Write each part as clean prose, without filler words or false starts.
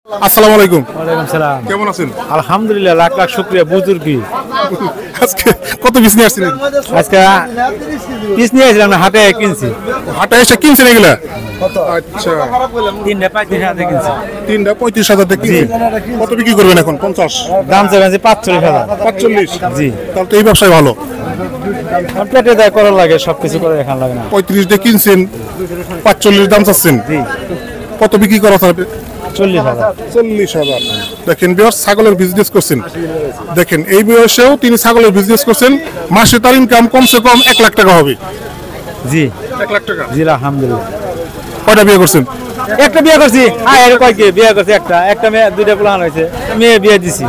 আসসালামু আলাইকুম। ওয়ালাইকুম সালাম। কেমন আছেন? আলহামদুলিল্লাহ, লাখ লাখ শুকরিয়া। বুজুর্গি আজকে কত পিস নিয়ে আসছিলেন? আজকে পিস নিয়ে আসলাম, হাটে কিনছি। হাটে এসে কিনছেন এগুলা? আচ্ছা, তিনটা 35,000 কিনছি। তিনটা 35,000 টাকা কিনছেন। কত বিক্রি করবেন এখন? 50 দাম চাইছি 45,000। 45? জি। তাহলে তো এই ব্যবসায় ভালো। পেটে দেয় করা লাগে, সবকিছু করে দেখান লাগে না। 35 দিয়ে কিনছেন, 45 দাম চাচ্ছেন। জি। কত বিক্রি করা হবে? 40,000। 40,000। দেখেন বিয়ার ছাগলের বিজনেস করছেন। দেখেন এই বয়সেও তিনি ছাগলের বিজনেস করছেন। মাসে তার ইনকাম কমসে কম 1 লাখ টাকা হবে। জি। 1 লাখ টাকা? জি আলহামদুলিল্লাহ। কয়টা বিয়ে করছেন? একটা বিয়ে করছি। আর কয়কে বিয়ে করছি? একটা মেয়ে, দুইটা প্লান হয়েছে। মেয়ে বিয়ে দিছি।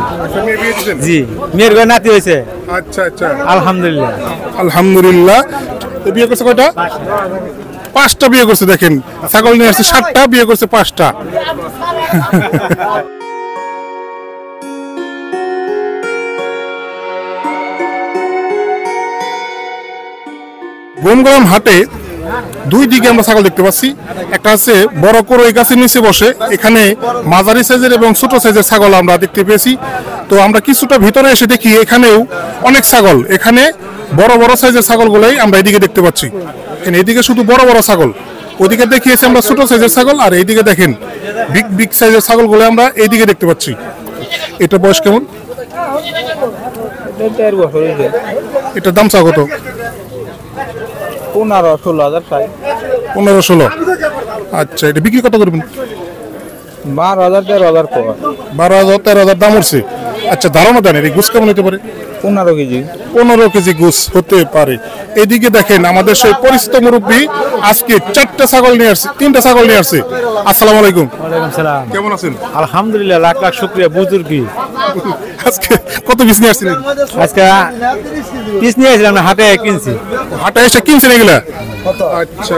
মেয়ে বিয়ে দিয়েছেন? জি। মেয়ের ঘরে নাতি হয়েছে। আচ্ছা আচ্ছা, আলহামদুলিল্লাহ। আলহামদুলিল্লাহ। বিয়ে করছে কয়টা? 5টা বিয়ে করছে। দেখেন ছাগল নিয়ে আসছে 7টা, বিয়ে করছে 5টা। বোমগ্রাম হাটে দুই দিকে আমরা ছাগল দেখতে পাচ্ছি। একটা আছে বড় করই গাছের নিচে বসে, এখানে মাঝারি সাইজের এবং ছোট সাইজের ছাগল আমরা দেখতে পেয়েছি। তো আমরা কিছুটা ভিতরে এসে দেখি এখানেও অনেক ছাগল। এখানে বড় বড় সাইজের ছাগলগুলোই আমরা এদিকে দেখতে পাচ্ছি। এদিকে শুধু বড় বড় ছাগল, ওদিকে দেখিয়েছি আমরা ছোট সাইজের ছাগল, আর এইদিকে দেখেন বিগ বিগ সাইজের ছাগলগুলো আমরা এইদিকে দেখতে পাচ্ছি। এটা বয়স কেমন? এটার দাম চা কত? 15-16,000 চাই। 15-16? আচ্ছা, এটা বিক্রি কত করবেন? 12,000-13,000 কর। 12,000-13,000 দাম উঠছে। আচ্ছা, ধারণা দেন এই গোস কেমন হতে পারে? 15 কেজি। 15 কেজি গোস হতে পারে। এদিকে দেখেন আমাদের সেই পরিচিত মুরব্বী আজকে 4টা ছাগল নিয়ে আসছে, 3টা ছাগল নিয়ে আসছে। আসসালামু আলাইকুম। ওয়ালাইকুম সালাম। কেমন আছেন? আলহামদুলিল্লাহ, লাখ লাখ শুকরিয়া। বুজুর্গি আজকে কত পিস নিয়ে আসছিলেন? আজকে পিস নিয়ে আসলাম, হাটে কিনছি। হাটে এসে কিনছেন এগুলা? আচ্ছা,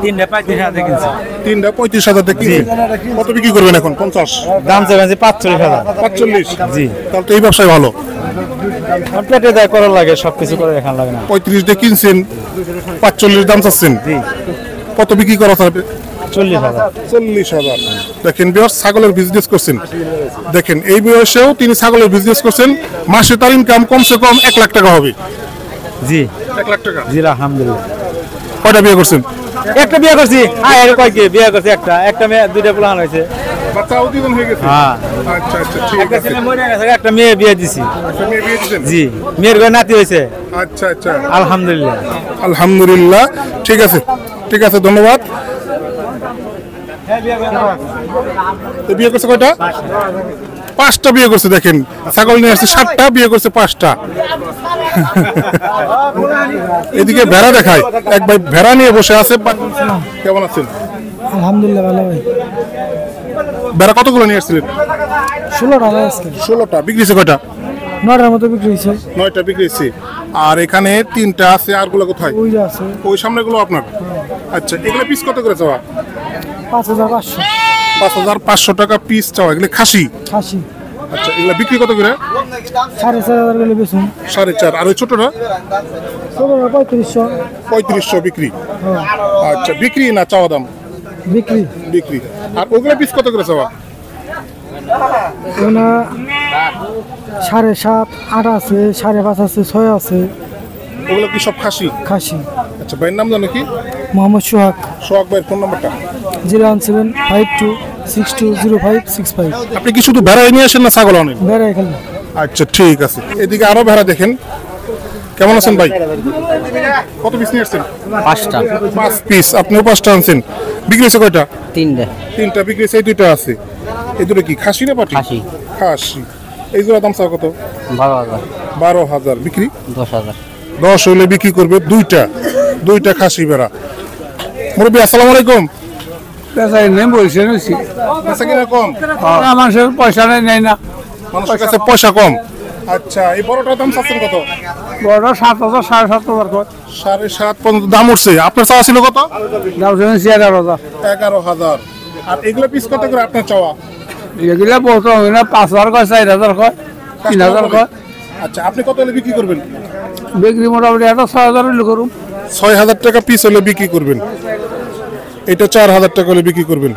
তিনটা 35,000 কিনছি। তিনটা 35,000 টাকা কিনছেন। কত বিক্রি করবেন এখন? 50? দাম চাইছি 45,000। 45? জি। তাহলে তো এই ব্যবসায় ভালো। পেটে দেয় করা লাগে, সবকিছু করে দেখান লাগে না। 35 দিয়ে কিনছেন, 45 দাম চাচ্ছেন। জি। কত বিক্রি করা হবে? 40,000। 40,000। দেখেন বিয়ার ছাগলের বিজনেস করছেন। দেখেন এই বয়সেও তিনি ছাগলের বিজনেস করছেন। মাসে তার ইনকাম কমসে কম 1 লাখ টাকা হবে। জি। 1 লাখ টাকা? জি আলহামদুলিল্লাহ। কয়টা বিয়ে করছেন? একটা বিয়ে করছি। আর কয়কে বিয়ে করছি? একটা মেয়ে, দুইটা প্লান হয়েছে। বাচ্চাও দিবেন হয়ে গেছে? হ্যাঁ। আচ্ছা আচ্ছা, ঠিক একটা আছে। ছেলে মরে গেছে, একটা মেয়ে বিয়ে দিছি। একটা মেয়ে বিয়ে দিয়েছেন? জি। মেয়ের ঘরে নাতি হয়েছে। আচ্ছা আচ্ছা, আলহামদুলিল্লাহ। আলহামদুলিল্লাহ। ঠিক আছে, ঠিক আছে, ধন্যবাদ। বিয়ে করছে কয়টা? 5টা বিয়ে করছে। দেখেন ছাগল নিয়ে আসছে 7টা, বিয়ে করছে 5টা। এদিকে ভেড়া দেখায়, এক ভাই ভেড়া নিয়ে বসে আছে। কেমন আছেন? আলহামদুলিল্লাহ ভালো ভাই। ভেড়া কতগুলো নিয়ে আসছিলেন? 16টা আজকে। 16টা। বিক্রিছে কয়টা? 9টার মতো বিক্রি হয়েছে। 9টা বিক্রিছে। আর এখানে 3টা আছে। আরগুলো কোথায়? ওই যে আছে। ওই সামনেগুলো আপনার? আচ্ছা, এগুলো পিস কত করে চাওয়া? 5,500। 5,500 টাকা পিস চাওয়া। এগুলো খাসি? খাসি। আচ্ছা, এগুলো বিক্রি কত করে? 4,500 করে বেচুন। 4.5। আর ওই ছোটটা? 3500। 3500 বিক্রি। আচ্ছা, বিক্রি না চাওয়া দাম? বিক্রি। বিক্রি। আর ওগুলো পিস কত করে চাওয়া? ওনা 7.5, 8 আছে, 5.5 আছে, 6 আছে। ওগুলো কি সব খাসি? খাসি। আচ্ছা, ভাইয়ের নাম জানো কি? মোহাম্মদ সোহাগ। সোহাগ ভাইয়ের ফোন নাম্বারটা? 01752620565। আপনি কি শুধু ভেড়া নিয়ে আসেন না ছাগল আনেন? বেড়া এখানে। আচ্ছা, ঠিক আছে। এদিকে আরো ভেড়া দেখেন। কেমন আছেন ভাই? কত পিস নিয়ে আসছেন? 5টা। 5 পিস। আপনিও 5টা আনছেন। বিক্রি হয়েছে কয়টা? 3টা। 3টা বিক্রি হয়েছে। এই 2টা আছে। এই দুটো কি খাসি না পাটি? খাসি। খাসি। এই জোড়া দাম চাও কত? 12,000। 12,000 বিক্রি? 10,000। 10 হলে বিক্রি করবে। দুইটা খাসি ভেড়া। মুরব্বী আসসালামু আলাইকুম। নেই বলছে আচ্ছা, কিনা কম? মানুষের পয়সা নেই না। মানুষের কাছে পয়সা কম। আচ্ছা, এই বড়টার দাম চাচ্ছেন কত? বড় 7,000, 7,500 কর। 7.5 পর্যন্ত দাম উঠছে। আপনার চাওয়া ছিল কত? দাম শুনেছি 11,000। 11,000। আর এগুলো পিস কত করে আপনার চাওয়া? এগুলা বহুত হবে না। 5,000 কয়, 4,000 কয়, 3,000 কয়। আচ্ছা, আপনি কত হলে বিক্রি করবেন? বিক্রি মোটামুটি 6,000 হলে করুন। 6,000 টাকা পিস হলে বিক্রি করবেন। এটা 4,000 টাকা হলে বিক্রি করবেন।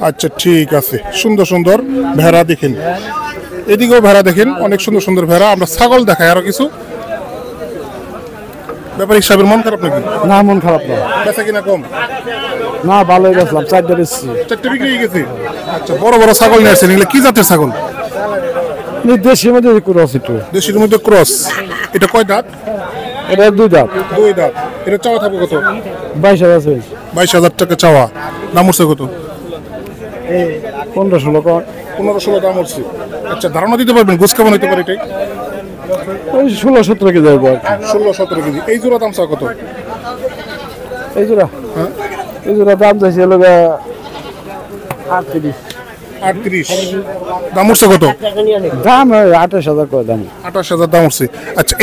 আচ্ছা ঠিক আছে, সুন্দর সুন্দর ভেড়া দেখেন, এদিকেও ভেড়া দেখেন, অনেক সুন্দর সুন্দর ভেড়া। আমরা ছাগল দেখাই আরো কিছু। ব্যাপারী সাহেবের মন খারাপ নাকি? না, মন খারাপ না। বেচা কিনা কম? না, ভালোই বেচলাম, 4টা বেচছি। 4টে বিক্রি হয়ে গেছে। আচ্ছা, বড় বড় ছাগল নিয়ে আসছেন, এগুলো কি জাতের ছাগল? দেশের মধ্যে ক্রস একটু। দেশের মধ্যে ক্রস। এটা কয় দাঁত? এটা 2 দাঁত। 2 দাঁত। এটা চাওয়া থাকবে কত? 22,000 আছে। 22,000 টাকা চাওয়া। দাম উঠছে কত? 15-16 কর। 15-16 দাম উঠছে। আচ্ছা, ধারণা দিতে পারবেন গোছ কেমন হতে পারে এটাই? ওই 16-17 কেজি যাবো। 16-17 কেজি। এই জোড়া দাম চাওয়া কত? এই জোড়া? হ্যাঁ, এই জোড়া দাম চাইছে 38। 38। দাম উঠছে কত? দাম 28,000 করে দাম। 28,000 দাম উঠছে। আচ্ছা,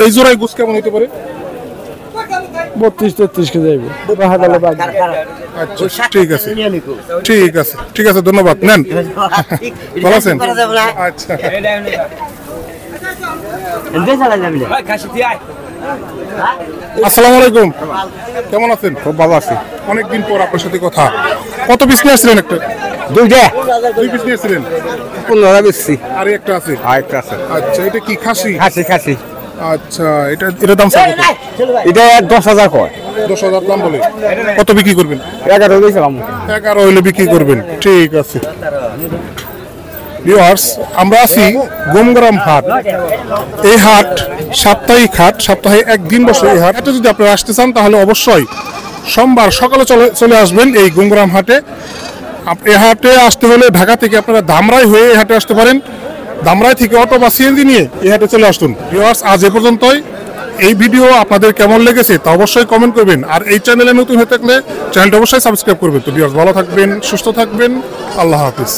এই জোড়ায় গোছ কেমন হতে পারে? 32-33 কেজি যাইবে। হাজালে বাদ। আচ্ছা, ঠিক আছে ঠিক আছে ঠিক আছে, ধন্যবাদ। নেন, ভালো আছেন? আচ্ছা, আসসালামু আলাইকুম, কেমন আছেন? খুব ভালো আছে। অনেকদিন পর আপনার সাথে কথা। কত পিস নিয়ে আসছিলেন? একটা 2 পিস নিয়ে আসছিলেন। 15 বেচছি। আর একটা আছে? আরেকটা আছে। আচ্ছা, এটা কি খাসি? খাসি। আচ্ছা, এটা দাম কত? এটা 10,000 কয়। 10,000 দাম বলে। কত বিক্রি করবেন? 11 বেচলাম। 11 হইলে বিক্রি করবেন, ঠিক আছে। ভিউয়ার্স, আমরা আছি গোমগ্রাম হাট। এই হাট সাপ্তাহিক হাট, সপ্তাহে একদিন বসে এই হাটে। যদি আপনারা আসতে চান তাহলে অবশ্যই সোমবার সকালে চলে আসবেন এই গোমগ্রাম হাটে। এই হাটে আসতে হলে ঢাকা থেকে আপনারা ধামরাই হয়ে এই হাটে আসতে পারেন। ধামরাই থেকে অটো বা সিএনজি নিয়ে এই হাটে চলে আসুন। ভিউয়ার্স, আজ এ পর্যন্তই। এই ভিডিও আপনাদের কেমন লেগেছে তা অবশ্যই কমেন্ট করবেন। আর এই চ্যানেলে নতুন হয়ে থাকলে চ্যানেলটা অবশ্যই সাবস্ক্রাইব করবেন। তো ভিউয়ার্স, ভালো থাকবেন, সুস্থ থাকবেন, আল্লাহ হাফিজ।